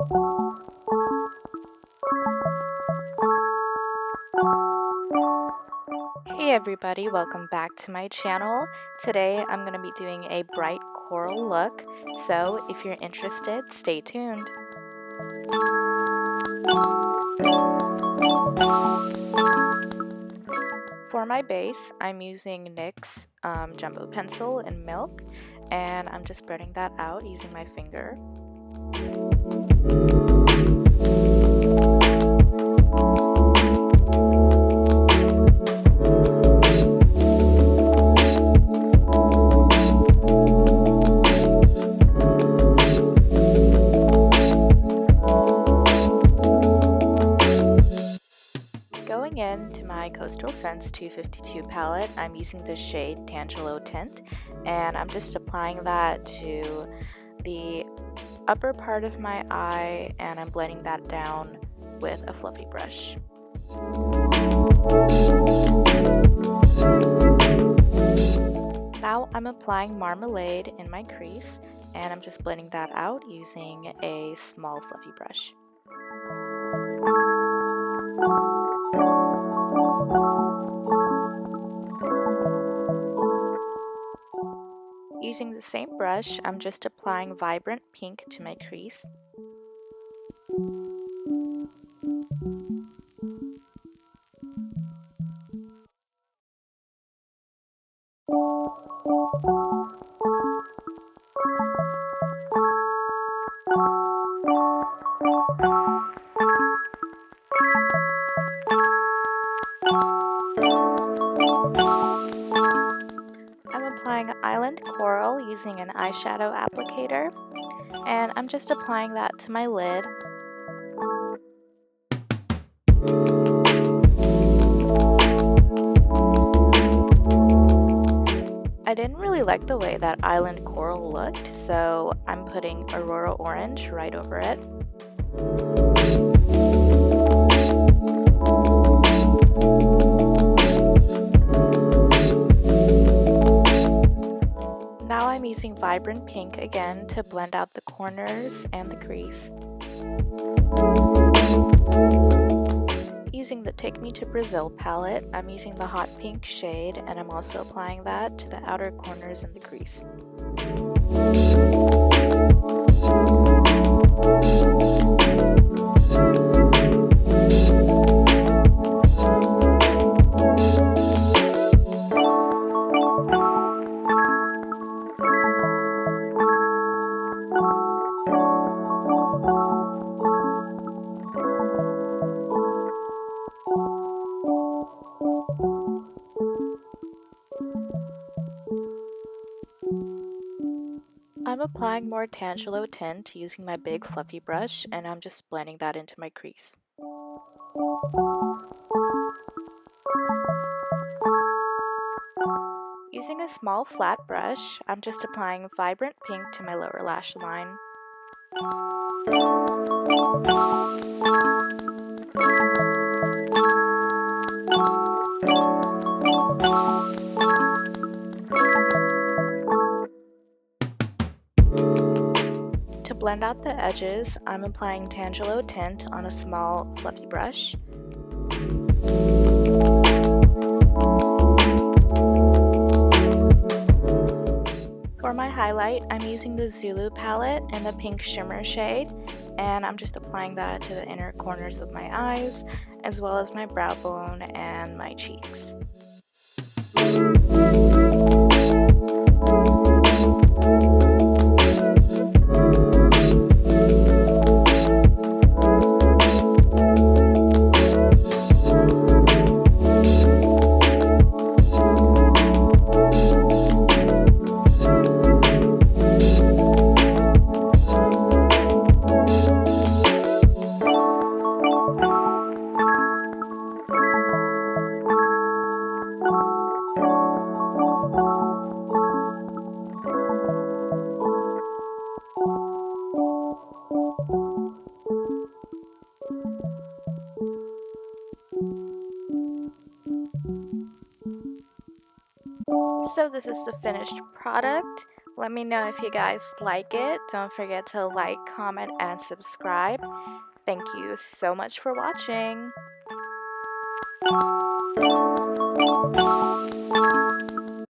Hey everybody, welcome back to my channel. Today I'm going to be doing a bright coral look, so if you're interested, stay tuned. For my base, I'm using NYX Jumbo Pencil in Milk, and I'm just spreading that out using my finger. Going into my Coastal Scents 252 palette, I'm using the shade Tangelo Tint, and I'm just applying that to the upper part of my eye, and I'm blending that down with a fluffy brush. Now I'm applying Marmalade in my crease, and I'm just blending that out using a small fluffy brush. Using the same brush, I'm just applying Vibrant Pink to my crease. I'm applying Island Coral using an eyeshadow applicator, and I'm just applying that to my lid. I didn't really like the way that Island Coral looked, so I'm putting Aurora Orange right over it. Now I'm using Vibrant Pink again to blend out the corners and the crease. Using the Take Me to Brazil palette, I'm using the hot pink shade, and I'm also applying that to the outer corners and the crease. I'm applying more Tangelo Tint using my big fluffy brush, and I'm just blending that into my crease. Using a small flat brush, I'm just applying Vibrant Pink to my lower lash line. To blend out the edges, I'm applying Tangelo Tint on a small fluffy brush. For my highlight, I'm using the Zulu palette in the pink shimmer shade, and I'm just applying that to the inner corners of my eyes, as well as my brow bone and my cheeks. So this is the finished product. Let me know if you guys like it. Don't forget to like, comment, and subscribe. Thank you so much for watching.